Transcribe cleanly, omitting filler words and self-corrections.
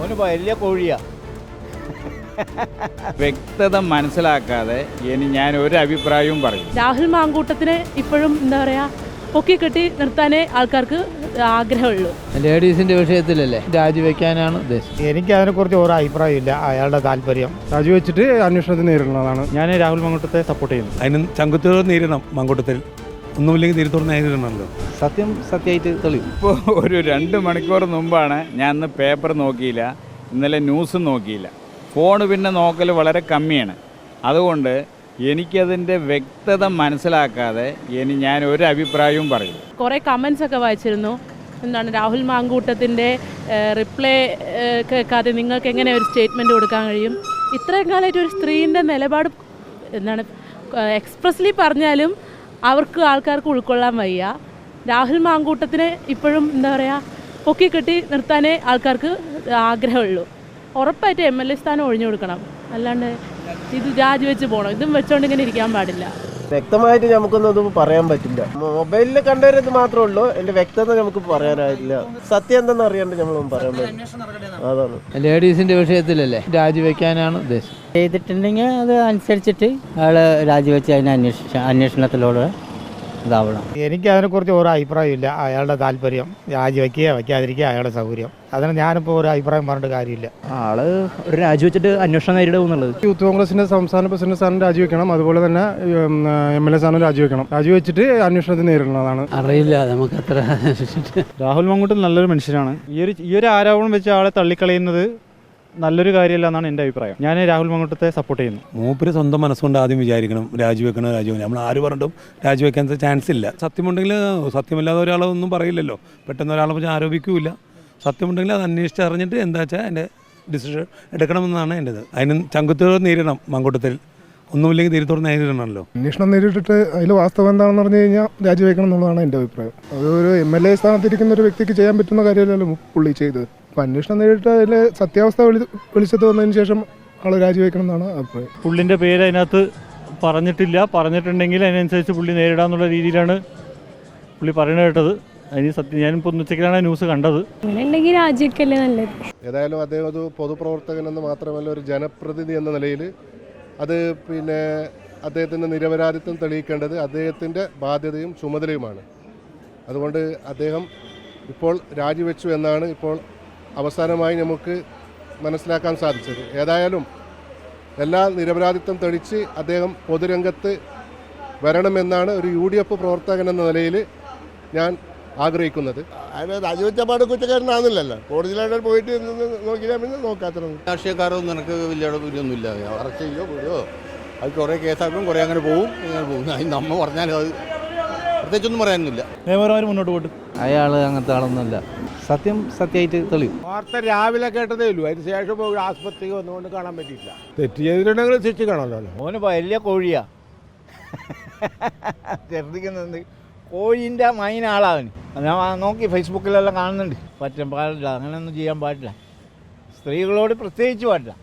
ഓന് വലിയ കോഴിയാ. വ്യക്തത മനസ്സിലാക്കാതെ ഇനി ഞാൻ ഒരു അഭിപ്രായവും പറയും. രാഹുൽ മാങ്കൂട്ടത്തിന് ഇപ്പോഴും എന്താ പറയുക, പൊക്കിക്കെട്ടി നിർത്താനേ ആൾക്കാർക്ക് ആഗ്രഹമുള്ളൂ. ലേഡീസിന്റെ വിഷയത്തിലല്ലേ രാജിവെക്കാനാണ് ഉദ്ദേശം. എനിക്ക് അതിനെക്കുറിച്ച് ഓരോ അഭിപ്രായമില്ല. അയാളുടെ താല്പര്യം രാജിവെച്ചിട്ട് അന്വേഷണത്തിന് നേരിടുന്നതാണ്. ഞാൻ രാഹുൽ മാങ്കൂട്ടത്തെ സപ്പോർട്ട് ചെയ്യുന്നു. അതിന് ചങ്കുത്തോട് നേരിടണം. മാങ്കൂട്ടത്തിൽ ഒന്നുമില്ലെങ്കിൽ തീരത്തോട് നേരിടണമല്ലോ. സത്യം സത്യമായിട്ട് തെളിയും. ഇപ്പോൾ ഒരു 2 മണിക്കൂർ മുമ്പാണ് ഞാൻ ഇന്ന് പേപ്പർ നോക്കിയില്ല, ഇന്നലെ ന്യൂസും നോക്കിയില്ല. ഫോൺ പിന്നെ നോക്കൽ വളരെ കമ്മിയാണ്. അതുകൊണ്ട് എനിക്കതിൻ്റെ വ്യക്തത മനസ്സിലാക്കാതെ ഇനി ഞാൻ ഒരു അഭിപ്രായവും പറയും. കുറേ കമൻസ് ഒക്കെ വായിച്ചിരുന്നു. എന്താണ് രാഹുൽ മാങ്കൂട്ടത്തിൻ്റെ റിപ്ലൈ കേൾക്കാതെ നിങ്ങൾക്ക് എങ്ങനെ ഒരു സ്റ്റേറ്റ്മെൻറ്റ് കൊടുക്കാൻ കഴിയും? ഇത്രയും കാലമായിട്ട് ഒരു സ്ത്രീൻ്റെ നിലപാട് എന്താണ് എക്സ്പ്രസ്ലി പറഞ്ഞാലും അവർക്ക് ആൾക്കാർക്ക് ഉൾക്കൊള്ളാൻ വയ്യ. രാഹുൽ മാങ്കൂട്ടത്തിന് ഇപ്പോഴും എന്താ പറയുക, പൊക്കിക്കെട്ടി നിർത്താനേ ആൾക്കാർക്ക് ആഗ്രഹമുള്ളൂ. ഉറപ്പായിട്ട് MLA സ്ഥാനം ഒഴിഞ്ഞു കൊടുക്കണം. അല്ലാണ്ട് ഇത് രാജിവെച്ച് പോകണം. ഇതും വെച്ചോണ്ട് ഇങ്ങനെ ഇരിക്കാൻ പാടില്ല. വ്യക്തമായിട്ട് നമുക്കൊന്നും പറയാൻ പറ്റില്ല. മൊബൈലിൽ കണ്ടുവരുന്നത് മാത്രമേ ഉള്ളൂ. എൻ്റെ വ്യക്തത നമുക്ക് പറയാനായില്ല. സത്യം എന്തെന്ന് അറിയാണ്ട് നമ്മളൊന്നും പറയാൻ പറ്റില്ല. അതാണ് ലേഡീസിന്റെ വിഷയത്തിലല്ലേ രാജിവെക്കാനാണ് ഉദ്ദേശം. ചെയ്തിട്ടുണ്ടെങ്കിൽ അത് അനുസരിച്ചിട്ട് അയാൾ രാജിവെച്ച് അതിനെ അന്വേഷണത്തിലൂടെ ഇതാവണം. എനിക്ക് അതിനെക്കുറിച്ച് ഓരോ അഭിപ്രായമില്ല. അയാളുടെ താല്പര്യം രാജിവെക്കുക വയ്ക്കാതിരിക്കുക അയാളുടെ സൗകര്യം. അതിന് ഞാനിപ്പോൾ ഒരു അഭിപ്രായം പറഞ്ഞിട്ട് കാര്യമില്ല. ആള് ഒരു രാജിവെച്ചിട്ട് അന്വേഷണം നേരിടും എന്നുള്ളത്. യൂത്ത് കോൺഗ്രസിന്റെ സംസ്ഥാന പ്രസിഡന്റ് സ്ഥാനം രാജിവെക്കണം. അതുപോലെ തന്നെ MLA സ്ഥാനം രാജിവെക്കണം. രാജിവെച്ചിട്ട് അന്വേഷണത്തിന് നേരിടുന്നതാണ്. അറിയില്ല നമുക്ക് അത്ര. രാഹുൽ മാങ്കൂട്ടൻ നല്ലൊരു മനുഷ്യനാണ്. ഈ ഒരു ആരോപണം വെച്ച് ആളെ തള്ളിക്കളയുന്നത് നല്ലൊരു കാര്യമല്ല എന്നാണ് എൻ്റെ അഭിപ്രായം. ഞാൻ രാഹുൽ മാങ്കൂട്ടത്തെ സപ്പോർട്ട് ചെയ്യുന്നു. മൂപ്പര് സ്വന്തം മനസ്സുകൊണ്ട് ആദ്യം വിചാരിക്കണം രാജിവെക്കണം. നമ്മൾ ആര് പറഞ്ഞിട്ടും രാജിവെക്കാൻ ചാൻസ് ഇല്ല. സത്യമുണ്ടെങ്കിൽ സത്യമില്ലാതെ ഒരാളൊന്നും പറയില്ലല്ലോ. പെട്ടെന്ന് ഒരാളെ പറ്റി ആരോപിക്കൂല. സത്യമുണ്ടെങ്കിൽ അത് അന്വേഷിച്ചറിഞ്ഞിട്ട് എന്താ വെച്ചാൽ എൻ്റെ ഡിസിഷൻ എടുക്കണമെന്നാണ് എൻ്റെത്. അതിന് ചങ്കുത്തോട് നേരിടണം. മാങ്കൂട്ടത്തിൽ ഒന്നുമില്ലെങ്കിൽ തീരത്തോട് നേരിടണമല്ലോ. അന്വേഷണം നേരിട്ടിട്ട് അതിൽ വാസ്തവം എന്താണെന്ന് പറഞ്ഞു കഴിഞ്ഞാൽ രാജിവെക്കണം എന്നുള്ളതാണ് എൻ്റെ അഭിപ്രായം. അതൊരു MLA സ്ഥാനത്തിരിക്കുന്ന ഒരു വ്യക്തിക്ക് ചെയ്യാൻ പറ്റുന്ന കാര്യമല്ലല്ലോ പുള്ളി ചെയ്തത്. അപ്പം അന്വേഷണം നേരിട്ട് അതിൽ സത്യാവസ്ഥ വെളിച്ചത്ത് വന്നതിന് ശേഷം ആൾ രാജിവെക്കണം എന്നാണ് അഭിപ്രായം. പുള്ളിൻ്റെ പേര് അതിനകത്ത് പറഞ്ഞിട്ടില്ല. പറഞ്ഞിട്ടുണ്ടെങ്കിൽ അതിനനുസരിച്ച് പുള്ളി നേരിടാന്നുള്ള രീതിയിലാണ് പുള്ളി പറയുന്നത് കേട്ടത്. അതിന് സത്യം ഞാനിപ്പോൾ ഉച്ചയ്ക്കാണ് ന്യൂസ് കണ്ടത്. അങ്ങനെയുണ്ടെങ്കിൽ രാജിവെക്കല്ലേ നല്ലത്. ഏതായാലും അദ്ദേഹം ഒരു പൊതുപ്രവർത്തകൻ എന്ന് മാത്രമല്ല ഒരു ജനപ്രതിനിധി എന്ന നിലയിൽ അത് അദ്ദേഹത്തിൻ്റെ നിരപരാധിത്വം തെളിയിക്കേണ്ടത് അദ്ദേഹത്തിൻ്റെ ബാധ്യതയും ചുമതലയുമാണ്. അതുകൊണ്ട് അദ്ദേഹം ഇപ്പോൾ രാജിവെച്ചു എന്നാണ് ഇപ്പോൾ അവസാനമായി നമുക്ക് മനസ്സിലാക്കാൻ സാധിച്ചത്. ഏതായാലും എല്ലാ നിരപരാധിത്വം തെളിച്ച് അദ്ദേഹം പൊതുരംഗത്ത് വരണമെന്നാണ് ഒരു UDF പ്രവർത്തകൻ എന്ന നിലയിൽ ഞാൻ ആഗ്രഹിക്കുന്നത്. അതിന് രാജിവെച്ച പാട് കുറ്റക്കാരനാകുന്നില്ലല്ലോ. കോടതിയിലായിട്ട് പോയിട്ട് നോക്കിയാൽ പിന്നെ നോക്കാത്ത രാഷ്ട്രീയക്കാരൊന്നും നിനക്ക് വലിയ ഇതൊന്നുമില്ല. അറസ്റ്റ് ചെയ്യോ പോയോ അത് കുറേ കേസാക്കും, കുറേ അങ്ങനെ പോകും. നമ്മൾ പറഞ്ഞാൽ അത് പ്രത്യേകിച്ചൊന്നും പറയാനൊന്നുമില്ല. നിയമപരമായി മുന്നോട്ട് പോയിട്ട് അയാൾ അങ്ങനത്തെ ആളൊന്നുമല്ല. സത്യം സത്യമായിട്ട് തെളിയും. വാർത്ത രാവിലെ കേട്ടതേ ഉള്ളൂ. അതിന് ശേഷം പോയി ആസ്പത്രിക്ക് വന്നുകൊണ്ട് കാണാൻ പറ്റിയില്ല. തെറ്റ് ചെയ്തിട്ടുണ്ടെങ്കിൽ ശിക്ഷിക്കണമല്ലോ. ഓന് വലിയ കോഴിയാ. ഛർദ്ദിക്കുന്നുണ്ട്. കോഴീൻ്റെ മൈൻ ആളാവന്. ഞാൻ നോക്കി ഫേസ്ബുക്കിലെല്ലാം കാണുന്നുണ്ട്. പറ്റാൻ പാടില്ല, അങ്ങനെയൊന്നും ചെയ്യാൻ പാടില്ല. സ്ത്രീകളോട് പ്രത്യേകിച്ച് പാടില്ല.